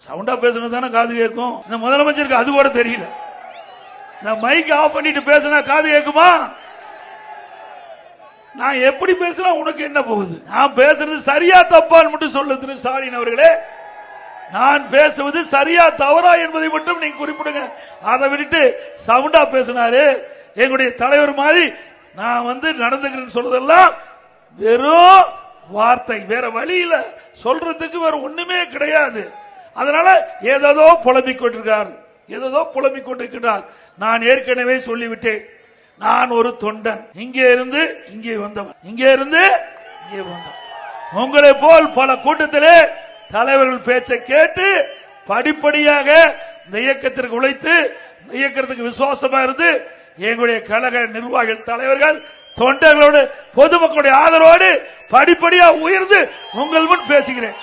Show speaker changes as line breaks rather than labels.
சவுண்டா பேசணும் தானே காது கேட்கும். இந்த முதலமைச்சருக்கு அது கூட தெரியல. நான் மைக் ஆஃப் பண்ணிட்டு பேசினா காது கேட்குமா? நான் எப்படி பேசுறா உனக்கு என்ன போகுது? நான் பேசுறது சரியா தப்பான்னு மட்டும் சொல்லு திரு ஸ்டாலின் அவர்களே. நான் பேசுவது சரியா தவறா என்பதை மட்டும் நீங்க குறிப்பிடுங்க. அதை விட்டுட்டு சவுண்டா பேசினாரு எங்களுடைய தலைவர் மாதிரி நான் நடந்துக்கிறேன்னு சொல்றதெல்லாம் வெறும் வார்த்தை, வேற வழியில சொல்றதுக்கு வேற ஒண்ணுமே கிடையாது. அதனால ஏதோ புலம்பிக் கொண்டிருக்கிறார். நான் ஏற்கனவே சொல்லிவிட்டேன், நான் ஒரு தொண்டன். இங்கே இருந்து இங்கே வந்தவன், இங்கே இருந்து இங்கே வந்தவன். உங்களை போல் பல கூட்டத்திலே தலைவர்கள் பேச்சை கேட்டு படிப்படியாக இந்த இயக்கத்திற்கு உழைத்து இந்த இயக்கத்துக்கு விசுவாசமா இருந்து எங்களுடைய கழக நிர்வாகிகள் தலைவர்கள் தொண்டர்களோடு பொதுமக்களுடைய ஆதரவோடு படிப்படியாக உயர்ந்து உங்கள் முன் பேசுகிறேன்.